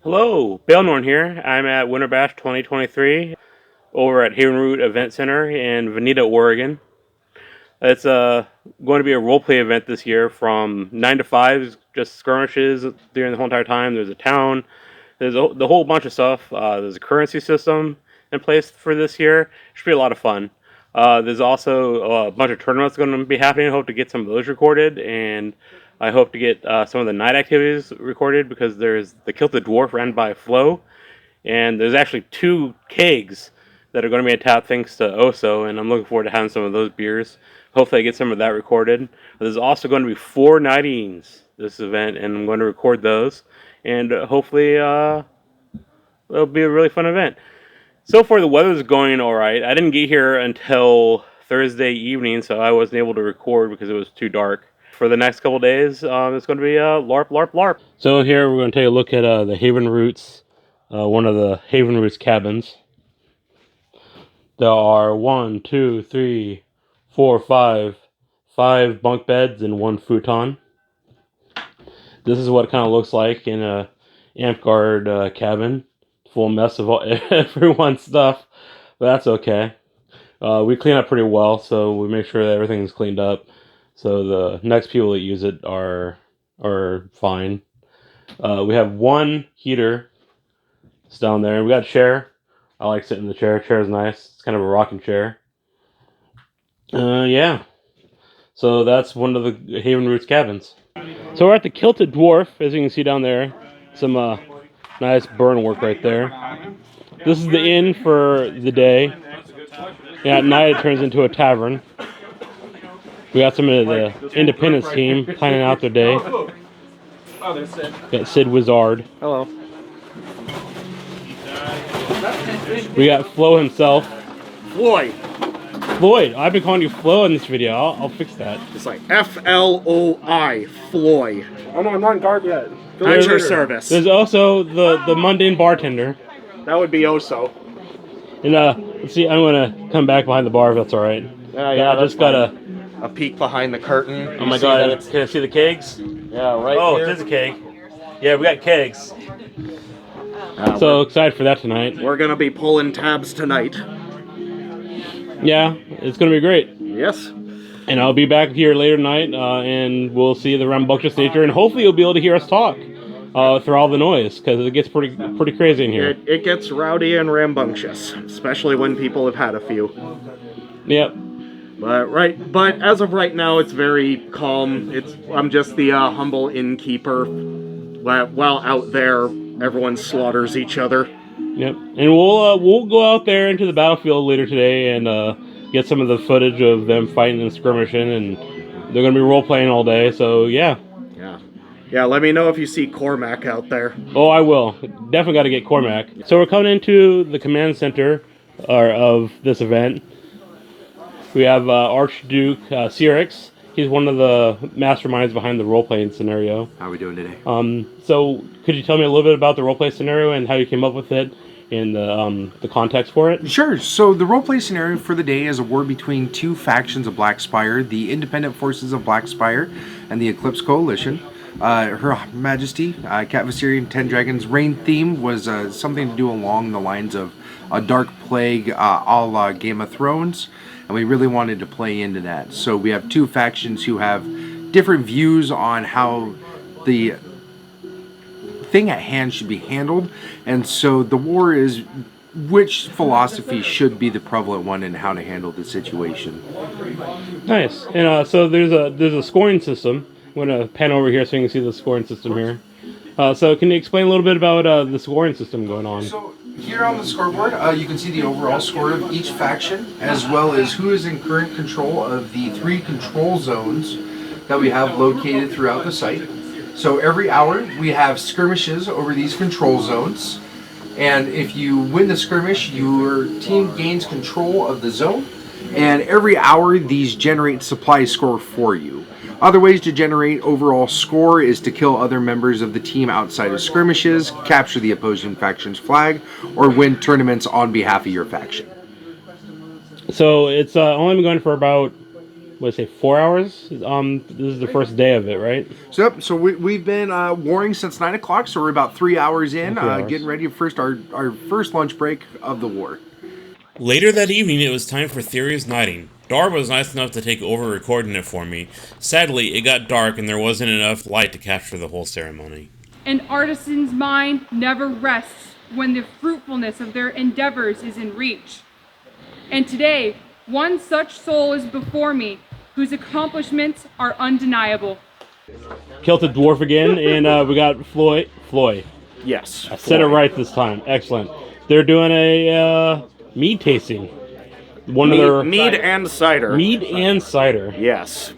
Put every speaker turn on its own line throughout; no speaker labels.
Hello, Bailnorn here. I'm at Winterbash 2023 over at Haven Root Event Center in Veneta, Oregon. It's going to be a roleplay event this year from 9 to 5, just skirmishes during the whole entire time. There's a town, the whole bunch of stuff. There's a currency system in place for this year. It should be a lot of fun. There's also a bunch of tournaments going to be happening. I hope to get some of those recorded, and I hope to get some of the night activities recorded because there's the Kilted Dwarf ran by Flo, and there's actually 2 kegs that are going to be tapped thanks to Oso, and I'm looking forward to having some of those beers. Hopefully I get some of that recorded. There's also going to be 4 nightings this event, and I'm going to record those, and hopefully it'll be a really fun event. So far the weather's going alright. I didn't get here until Thursday evening, so I wasn't able to record because it was too dark. For the next couple days, it's going to be LARP, LARP, LARP. So here we're going to take a look at the Haven Roots, one of the Haven Roots cabins. There are 1, 2, 3, 4, 5 bunk beds and 1 futon. This is what it kind of looks like in a Amtgard cabin. Full mess of everyone's stuff, but that's okay. We clean up pretty well, so we make sure that everything's cleaned up. So the next people that use it are fine. We have 1 heater. It's down there. We got a chair. I like sitting in the chair. Chair's nice. It's kind of a rocking chair. Yeah. So that's one of the Haven Roots cabins. So we're at the Kilted Dwarf, as you can see down there. Some nice burn work right there. This is the inn for the day. Yeah, at night it turns into a tavern. We got some of the Independence team planning out their day. Got Sid Wizard.
Hello.
We got Flo himself.
Floyd.
Floyd. I've been calling you Flo in this video. I'll fix that.
It's like F-L-O-I. Floyd.
Oh no, I'm not in guard yet.
At your service.
There's also the mundane bartender.
That would be Oso.
And let's see, I'm gonna come back behind the bar if that's alright.
Yeah,
I just got
a peek behind the curtain.
Oh my god, can I see the kegs?
Yeah, right
Oh,
here.
there's a keg. Yeah, we got kegs. So excited for that tonight.
We're gonna be pulling tabs tonight.
Yeah, it's gonna be great.
Yes.
And I'll be back here later tonight, and we'll see the rambunctious nature, and hopefully you'll be able to hear us talk through all the noise, because it gets pretty crazy in here.
It gets rowdy and rambunctious, especially when people have had a few.
Yep.
But as of right now, it's very calm. I'm just the humble innkeeper. While out there, everyone slaughters each other.
Yep. And we'll go out there into the battlefield later today and get some of the footage of them fighting and skirmishing, and they're gonna be role playing all day. So yeah.
Yeah, let me know if you see Cormac out there.
Oh, I will. Definitely got to get Cormac. So we're coming into the command center of this event. We have Archduke Cyrix. He's one of the masterminds behind the role-playing scenario.
How are we doing today?
So could you tell me a little bit about the role-play scenario and how you came up with it and the context for it?
Sure. So the roleplay scenario for the day is a war between 2 factions of Blackspire, the Independent Forces of Blackspire and the Eclipse Coalition. Her Majesty, Cat Viserion 10 Dragons' reign theme was something to do along the lines of a dark plague a la Game of Thrones, and we really wanted to play into that. So we have 2 factions who have different views on how the thing at hand should be handled, and so the war is which philosophy should be the prevalent one and how to handle the situation.
Nice. And so there's a scoring system. I'm going to pan over here so you can see the scoring system here. So can you explain a little bit about the scoring system going on?
So here on the scoreboard, you can see the overall score of each faction, as well as who is in current control of the 3 control zones that we have located throughout the site. So every hour we have skirmishes over these control zones, and if you win the skirmish, your team gains control of the zone, and every hour these generate supply score for you. Other ways to generate overall score is to kill other members of the team outside of skirmishes, capture the opposing faction's flag, or win tournaments on behalf of your faction.
So it's only been going for about what did I say, 4 hours. This is the first day of it, right?
So we've been warring since 9 o'clock, so we're about 3 hours in,
3 hours.
getting ready for our first lunch break of the war.
Later that evening, it was time for Theria's Knighting. Dar was nice enough to take over recording it for me. Sadly, it got dark and there wasn't enough light to capture the whole ceremony.
An artisan's mind never rests when the fruitfulness of their endeavors is in reach. And today, one such soul is before me, whose accomplishments are undeniable.
Kilted Dwarf again, and we got Floyd.
Yes.
I said it right this time. Excellent. They're doing a mead tasting.
Mead and cider.
Mead and cider.
Yes.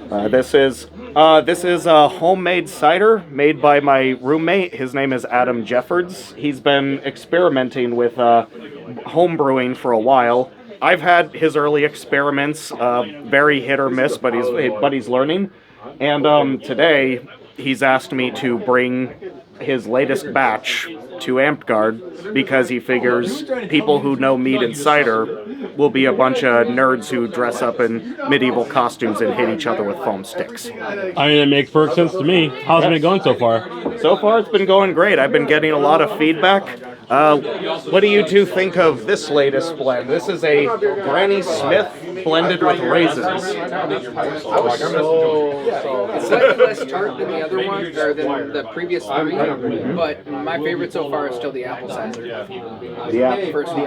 This is a homemade cider made by my roommate. His name is Adam Jeffords. He's been experimenting with home brewing for a while. I've had his early experiments, very hit or miss, but he's learning. And today he's asked me to bring his latest batch to Amtgard because he figures people who know mead and cider will be a bunch of nerds who dress up in medieval costumes and hit each other with foam sticks.
I mean, it makes perfect sense to me. How's it been going so far?
So far, it's been going great. I've been getting a lot of feedback. What do you two think of this latest blend? This is a Granny Smith blended with raisins.
It's slightly less tart than the other ones, or than the previous three, but my favorite so far is still the apple cider.
The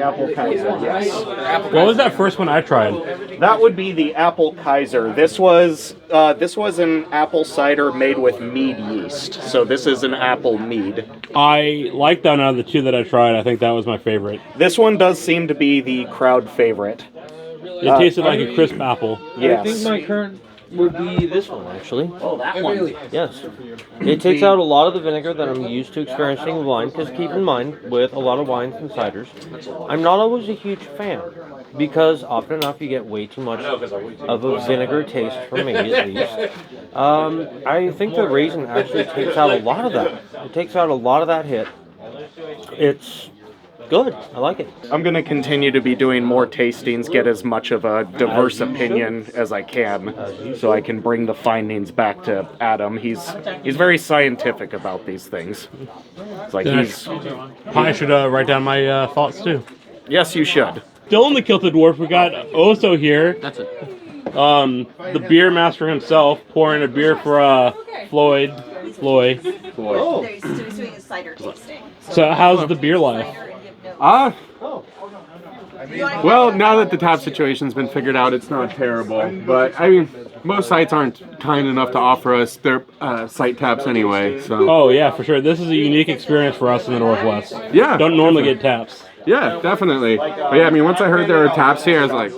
apple Kaiser, yes.
What was that first one I tried?
That would be the apple Kaiser. This was an apple cider made with mead yeast. So this is an apple mead.
I like that out of the two that I tried. I think that was my favorite.
This one does seem to be the crowd favorite.
It tasted like a crisp apple.
Yes.
I think my current would be this one, actually.
Oh, that one.
Yes. It takes out a lot of the vinegar that I'm used to experiencing with wine, because keep in mind, with a lot of wines and ciders, I'm not always a huge fan, because often enough you get way too much of a vinegar taste, for me at least. I think the raisin actually takes out a lot of that. It takes out a lot of that hit. It's good. I like it.
I'm going to continue to be doing more tastings, get as much of a diverse opinion as I can, so I can bring the findings back to Adam. He's very scientific about these things. It's like
I should write down my thoughts too.
Yes, you should.
Still in the Kilted Dwarf, we got Oso here.
That's it.
The beer master himself, pouring a beer for Floyd.
So he's doing a cider tasting.
So how's the beer life?
Well, now that the tap situation's been figured out, it's not terrible. But, I mean, most sites aren't kind enough to offer us their site taps anyway, so...
Oh, yeah, for sure. This is a unique experience for us in the Northwest.
Yeah.
Don't normally get taps.
Yeah, definitely. But yeah, I mean, once I heard there were taps here, I was like,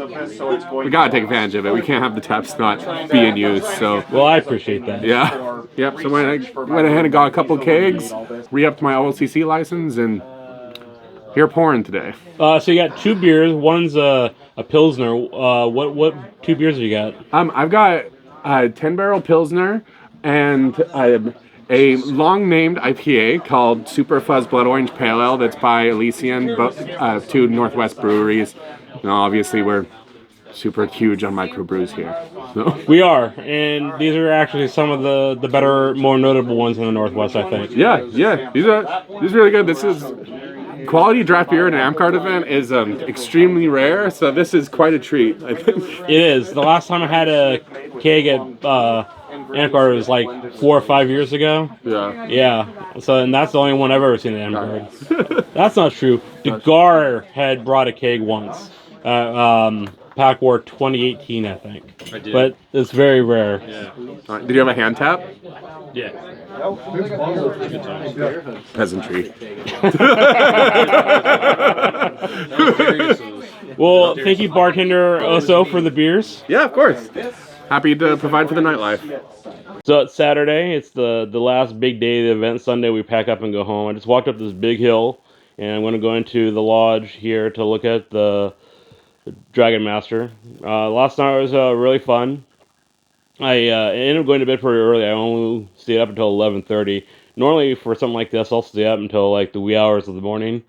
we gotta take advantage of it. We can't have the taps not be in use, so...
Well, I appreciate that.
Yeah. Yep, so when I went ahead and got a couple kegs, re-upped my OLCC license, and here pouring today.
So you got two beers. One's a Pilsner. What two beers have you got?
I've got a 10-barrel Pilsner and a long-named IPA called Super Fuzz Blood Orange Pale Ale that's by Elysian, two Northwest breweries. You know, obviously, we're super huge on microbrews here. So.
We are, and these are actually some of the better, more notable ones in the Northwest, I think.
Yeah. These are really good. This is... Quality draft beer at an Amtgard event is extremely rare, so this is quite a treat, I think.
It is. The last time I had a keg at Amtgard was like 4 or 5 years ago.
Yeah.
Yeah. So, and that's the only one I've ever seen at Amtgard. That's not true. Degar had brought a keg once. Pack War 2018, I think.
I did.
But it's very rare.
Yeah.
Did you have a hand tap?
Yeah.
Peasantry.
Well, thank you, bartender Oso, for the beers.
Yeah, of course. Happy to provide for the nightlife.
So it's Saturday. It's the last big day of the event. Sunday, we pack up and go home. I just walked up this big hill, and I'm going to go into the lodge here to look at the Dragon Master. Last night was really fun. I ended up going to bed pretty early. I only stayed up until 11:30. Normally, for something like this, I'll stay up until like the wee hours of the morning.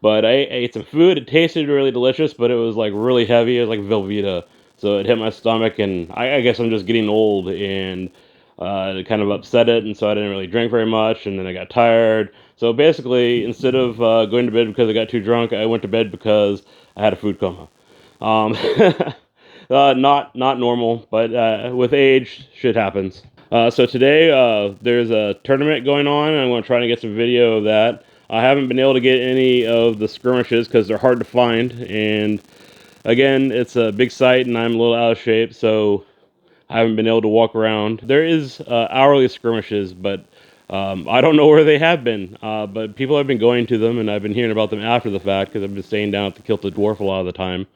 But I ate some food. It tasted really delicious, but it was like really heavy. It was like Velveeta. So it hit my stomach, and I guess I'm just getting old, and it kind of upset it, and so I didn't really drink very much, and then I got tired. So basically, instead of going to bed because I got too drunk, I went to bed because I had a food coma. Um, not normal, but with age, shit happens. So today, there's a tournament going on, and I'm going to try to get some video of that. I haven't been able to get any of the skirmishes because they're hard to find, and again, it's a big site, and I'm a little out of shape, so I haven't been able to walk around. There is hourly skirmishes, but I don't know where they have been. But people have been going to them, and I've been hearing about them after the fact because I've been staying down at the Kilted Dwarf a lot of the time.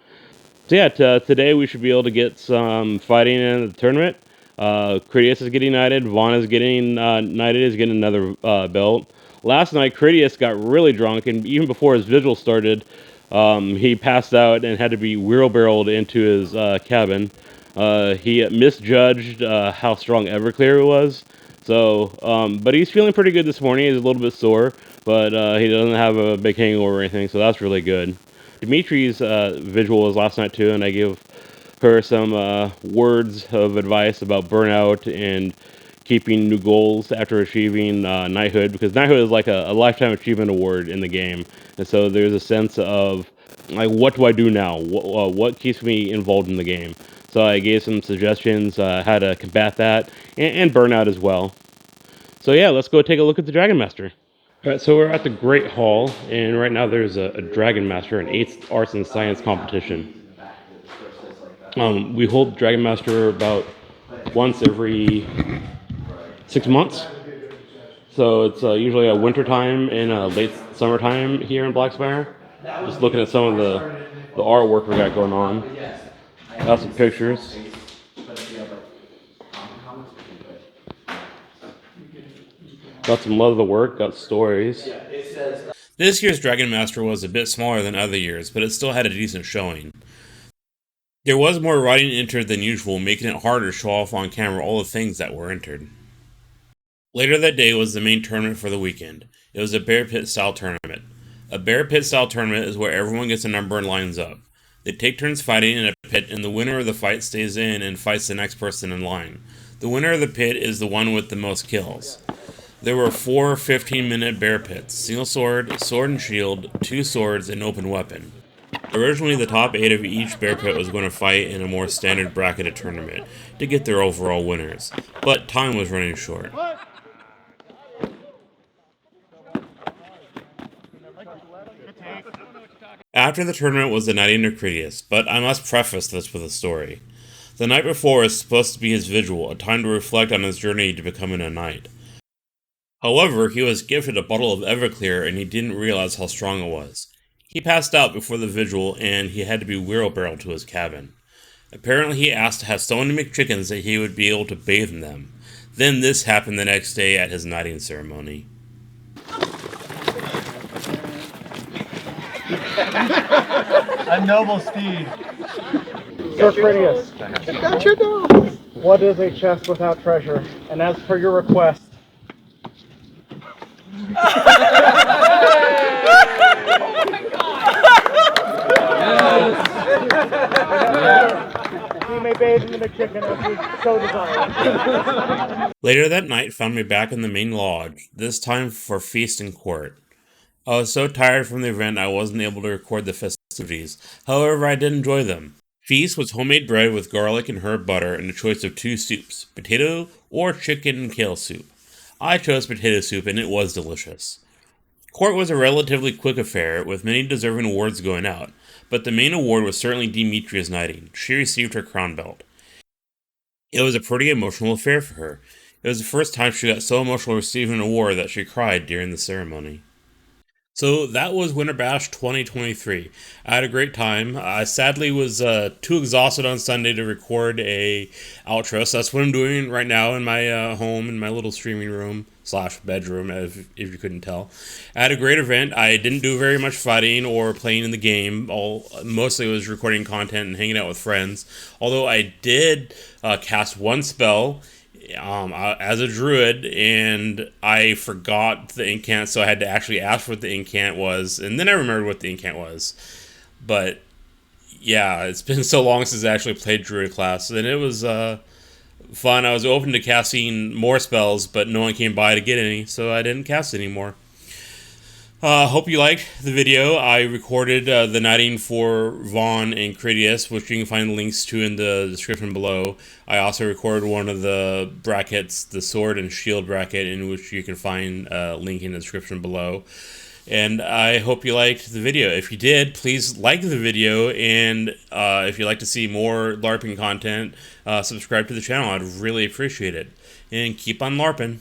So yeah, today we should be able to get some fighting in the tournament. Critias is getting knighted. Vaughn is getting knighted. Is getting another belt. Last night, Critias got really drunk, and even before his vigil started, he passed out and had to be wheelbarrowed into his cabin. He misjudged how strong Everclear was. So, but he's feeling pretty good this morning. He's a little bit sore, but he doesn't have a big hangover or anything, so that's really good. Dimitri's visual was last night too, and I gave her some words of advice about burnout and keeping new goals after achieving knighthood, because knighthood is like a lifetime achievement award in the game, and so there's a sense of like, what do I do now? What keeps me involved in the game? So I gave some suggestions how to combat that and burnout as well. So yeah, let's go take a look at the Dragon Master. Alright, so we're at the Great Hall, and right now there's a Dragon Master, an 8th Arts and Science competition. We hold Dragon Master about once every 6 months. So it's usually a winter time and a late summertime here in Blackspire. Just looking at some of the artwork we got going on. Got some pictures. Got some love of the work, got stories.
This year's Dragon Master was a bit smaller than other years, but it still had a decent showing. There was more writing entered than usual, making it harder to show off on camera all the things that were entered. Later that day was the main tournament for the weekend. It was a bear pit style tournament. A bear pit style tournament is where everyone gets a number and lines up. They take turns fighting in a pit, and the winner of the fight stays in and fights the next person in line. The winner of the pit is the one with the most kills. There were 4 15-minute bear pits: single sword, sword and shield, 2 swords, and open weapon. Originally, the top 8 of each bear pit was going to fight in a more standard bracketed tournament to get their overall winners, but time was running short. After the tournament was the knighting of Critias, but I must preface this with a story. The night before is supposed to be his vigil, a time to reflect on his journey to becoming a knight. However, he was gifted a bottle of Everclear and he didn't realize how strong it was. He passed out before the vigil and he had to be wheelbarrowed to his cabin. Apparently he asked to have so many McChickens that he would be able to bathe in them. Then this happened the next day at his knighting ceremony.
A noble steed. Sir Critias, got you now. What is a chest without treasure? And as per your request,
Oh my god!
we may bathe in the McChicken as we so desire.
Later that night found me back in the main lodge, this time for feast and court. I was so tired from the event I wasn't able to record the festivities, however I did enjoy them. Feast was homemade bread with garlic and herb butter and a choice of 2 soups, potato or chicken and kale soup. I chose potato soup and it was delicious. Court was a relatively quick affair, with many deserving awards going out, but the main award was certainly Dimitri's knighting. She received her crown belt. It was a pretty emotional affair for her. It was the first time she got so emotional receiving an award that she cried during the ceremony. So that was Winterbash 2023. I had a great time. I sadly was too exhausted on Sunday to record a outro, so that's what I'm doing right now in my home, in my little streaming room / bedroom, if you couldn't tell. I had a great event. I didn't do very much fighting or playing in the game. Mostly was recording content and hanging out with friends. Although I did cast 1 spell as a druid, and I forgot the incant, so I had to actually ask what the incant was, and then I remembered what the incant was. But yeah, it's been so long since I actually played Druid class, and it was fun. I was open to casting more spells, but no one came by to get any, so I didn't cast anymore. Hope you liked the video. I recorded the knighting for Vaughn and Critias, which you can find links to in the description below. I also recorded one of the brackets, the sword and shield bracket, in which you can find a link in the description below. And I hope you liked the video. If you did, please like the video, and if you'd like to see more LARPing content, subscribe to the channel. I'd really appreciate it. And keep on LARPing.